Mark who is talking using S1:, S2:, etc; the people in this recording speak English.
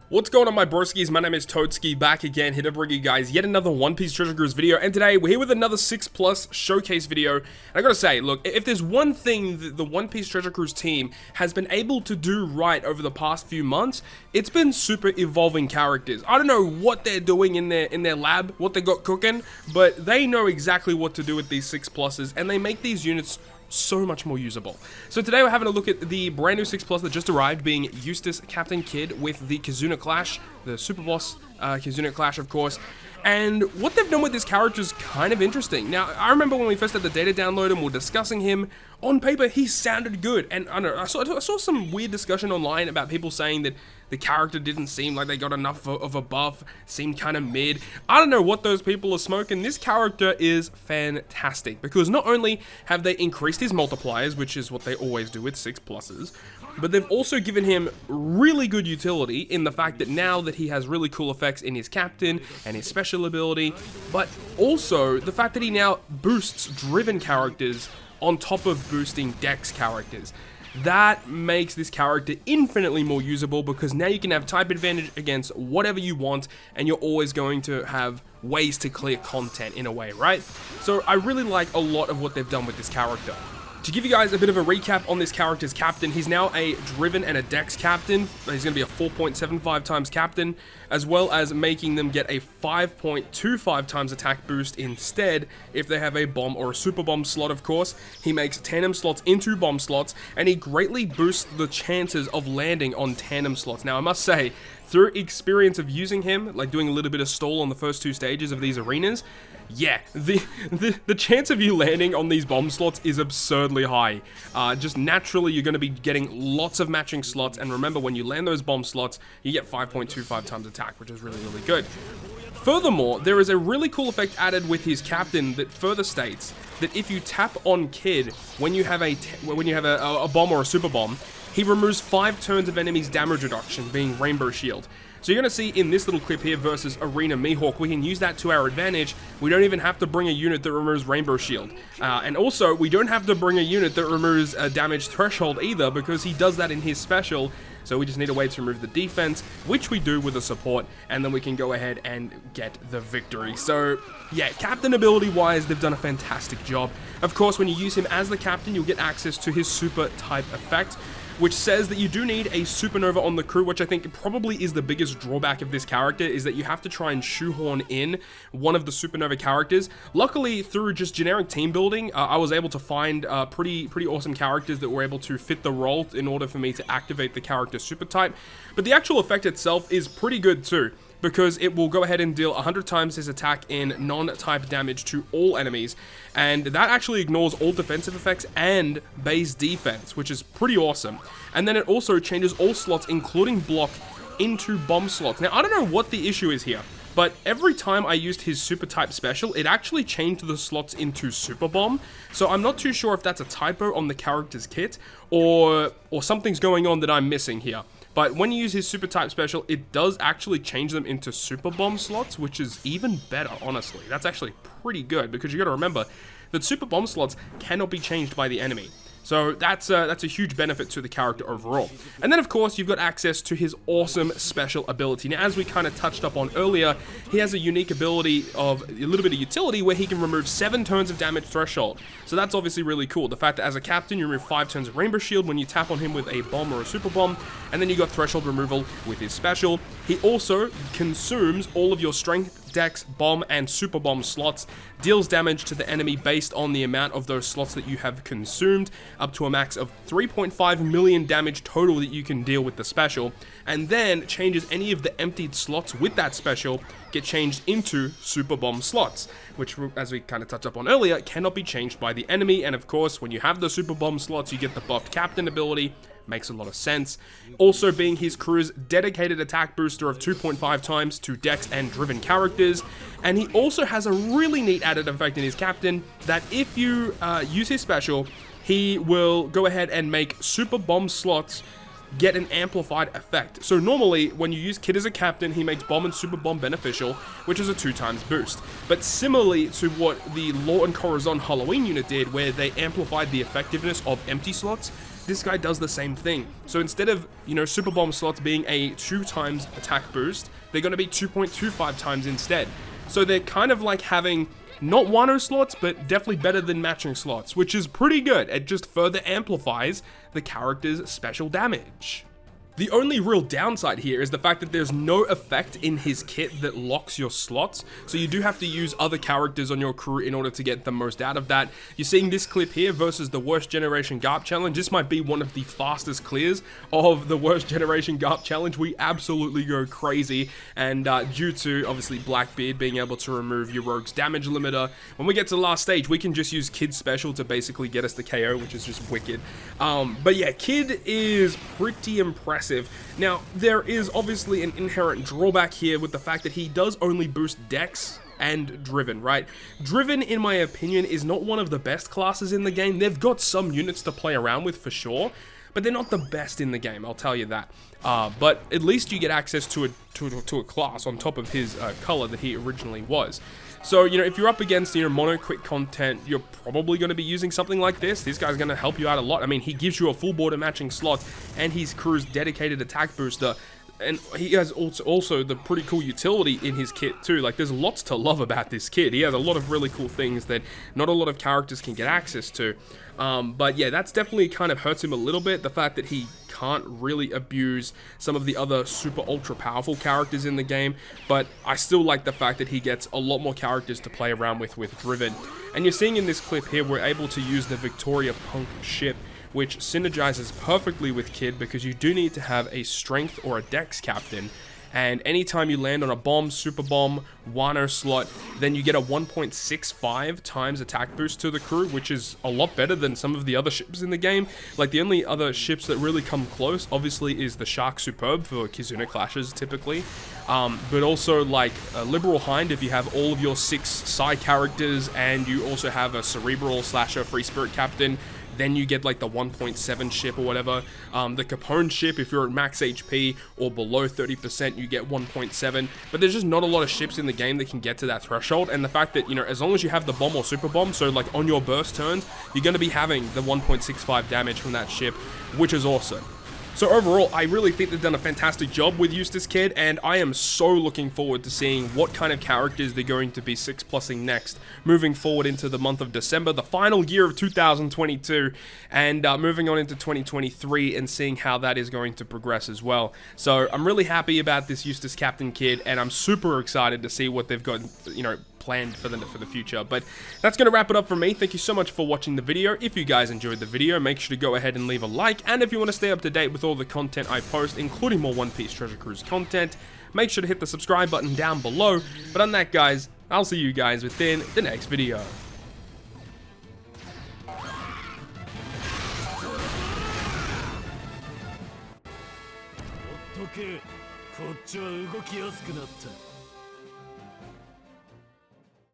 S1: What's going on, my broskiis? My name is Toadskii, back again, here to bring you guys yet another One Piece Treasure Cruise video, and today we're here with another 6+ showcase video. And I gotta say, look, if there's one thing that the One Piece Treasure Cruise team has been able to do right over the past few months, it's been super evolving characters. I don't know what they're doing in their lab, what they got cooking, but they know exactly what to do with these 6+, and they make these units so much more usable. So today we're having a look at the brand new 6+ that just arrived, being Eustace Captain Kidd with the Kizuna Clash, the Super Boss Kizuna Clash, of course. And what they've done with this character is kind of interesting. Now, I remember when we first had the data download and we were discussing him, on paper he sounded good, and I don't know, I saw some weird discussion online about people saying that the character didn't seem like they got enough of a buff, seemed kind of mid. I don't know what those people are smoking. This character is fantastic, because not only have they increased his multipliers, which is what they always do with 6+, but they've also given him really good utility in the fact that now that he has really cool effects in his captain and his special ability, but also the fact that he now boosts driven characters on top of boosting Dex characters. That makes this character infinitely more usable, because now you can have type advantage against whatever you want, and you're always going to have ways to clear content in a way, right? So I really like a lot of what they've done with this character. To give you guys a bit of a recap on this character's captain, he's now a driven and a dex captain. He's going to be a 4.75 times captain, as well as making them get a 5.25 times attack boost instead if they have a bomb or a super bomb slot, of course. He makes tandem slots into bomb slots, and he greatly boosts the chances of landing on tandem slots. Now, I must say, through experience of using him, like doing a little bit of stall on the first 2 stages of these arenas, yeah, the chance of you landing on these bomb slots is absurdly high. Just naturally, you're going to be getting lots of matching slots, and remember, when you land those bomb slots, you get 5.25 times attack, which is really, really good. Furthermore, there is a really cool effect added with his captain that further states that if you tap on Kidd when you have a bomb or a super bomb, he removes 5 turns of enemies' damage reduction, being Rainbow Shield. So you're going to see in this little clip here versus Arena Mihawk, we can use that to our advantage. We don't even have to bring a unit that removes Rainbow Shield. And also, we don't have to bring a unit that removes a damage threshold either, because he does that in his special. So we just need a way to remove the defense, which we do with a support, and then we can go ahead and get the victory. So yeah, captain ability wise, they've done a fantastic job. Of course, when you use him as the captain, you'll get access to his super type effect, which says that you do need a supernova on the crew, which I think probably is the biggest drawback of this character, is that you have to try and shoehorn in one of the supernova characters. Luckily, through just generic team building, I was able to find pretty awesome characters that were able to fit the role in order for me to activate the character super type. But the actual effect itself is pretty good too, because it will go ahead and deal 100 times his attack in non-type damage to all enemies, and that actually ignores all defensive effects and base defense, which is pretty awesome. And then it also changes all slots, including block, into bomb slots. Now, I don't know what the issue is here, but every time I used his super type special, it actually changed the slots into super bomb. So I'm not too sure if that's a typo on the character's kit, or something's going on that I'm missing here. But when you use his super type special, it does actually change them into super bomb slots, which is even better, honestly. That's actually pretty good, because you got to remember that super bomb slots cannot be changed by the enemy. So that's a huge benefit to the character overall. And then, of course, you've got access to his awesome special ability. Now, as we kind of touched up on earlier, he has a unique ability of a little bit of utility where he can remove 7 turns of damage threshold. So that's obviously really cool. The fact that as a captain, you remove 5 turns of Rainbow Shield when you tap on him with a bomb or a super bomb, and then you got threshold removal with his special. He also consumes all of your strength, dex, bomb, and super bomb slots, deals damage to the enemy based on the amount of those slots that you have consumed, up to a max of 3.5 million damage total that you can deal with the special, and then changes any of the emptied slots with that special get changed into super bomb slots, which, as we kind of touched up on earlier, cannot be changed by the enemy. And of course, when you have the super bomb slots, you get the buffed captain ability, makes a lot of sense. Also being his crew's dedicated attack booster of 2.5 times to Dex and Driven characters. And he also has a really neat added effect in his captain that if you use his special, he will go ahead and make super bomb slots get an amplified effect. So normally when you use Kid as a captain, he makes bomb and super bomb beneficial, which is a 2x boost. But similarly to what the Law and Corazon Halloween unit did, where they amplified the effectiveness of empty slots, this guy does the same thing. So instead of, you know, super bomb slots being a 2x attack boost, they're going to be 2.25 times instead. So they're kind of like having not Wano slots, but definitely better than matching slots, which is pretty good. It just further amplifies the character's special damage. The only real downside here is the fact that there's no effect in his kit that locks your slots, so you do have to use other characters on your crew in order to get the most out of that. You're seeing this clip here versus the Worst Generation Garp Challenge. This might be one of the fastest clears of the Worst Generation Garp Challenge. We absolutely go crazy, and due to, obviously, Blackbeard being able to remove your rogue's damage limiter, when we get to the last stage, we can just use Kid's special to basically get us the KO, which is just wicked. But yeah, Kid is pretty impressive. Now, there is obviously an inherent drawback here with the fact that he does only boost Dex and Driven, right? Driven, in my opinion, is not one of the best classes in the game. They've got some units to play around with for sure, but they're not the best in the game, I'll tell you that. But at least you get access to a class on top of his color that he originally was. So, you know, if you're up against, you know, mono quick content, you're probably going to be using something like this. This guy's going to help you out a lot. I mean, he gives you a full border matching slot and his crew's dedicated attack booster. And he has also the pretty cool utility in his kit too. Like, there's lots to love about this kid. He has a lot of really cool things that not a lot of characters can get access to. But yeah, that's definitely kind of hurts him a little bit. The fact that he can't really abuse some of the other super ultra powerful characters in the game. But I still like the fact that he gets a lot more characters to play around with Driven. And you're seeing in this clip here, we're able to use the Victoria Punk ship, which synergizes perfectly with Kid because you do need to have a strength or a dex captain. And anytime you land on a bomb, super bomb, Wano slot, then you get a 1.65 times attack boost to the crew, which is a lot better than some of the other ships in the game. Like, the only other ships that really come close, obviously, is the Shark Superb for Kizuna clashes, typically. But also, like, a Liberal Hind, if you have all of your 6 side characters, and you also have a Cerebral Slasher Free Spirit Captain, then you get like the 1.7 ship or whatever. The Capone ship, if you're at max HP or below 30%, you get 1.7. But there's just not a lot of ships in the game that can get to that threshold. And the fact that, you know, as long as you have the bomb or super bomb, so like on your burst turns, you're going to be having the 1.65 damage from that ship, which is awesome. So overall, I really think they've done a fantastic job with Eustace Kid, and I am so looking forward to seeing what kind of characters they're going to be 6+ing next, moving forward into the month of December, the final year of 2022, and moving on into 2023 and seeing how that is going to progress as well. So I'm really happy about this Eustace Captain Kid, and I'm super excited to see what they've got, you know, planned for the future. But that's going to wrap it up for me. Thank you so much for watching the video. If you guys enjoyed the video, make sure to go ahead and leave a like, and if you want to stay up to date with all the content I post, including more One Piece Treasure Cruise content, make sure to hit the subscribe button down below. But on that, guys, I'll see you guys within the next video. こっちは動きやすくなった。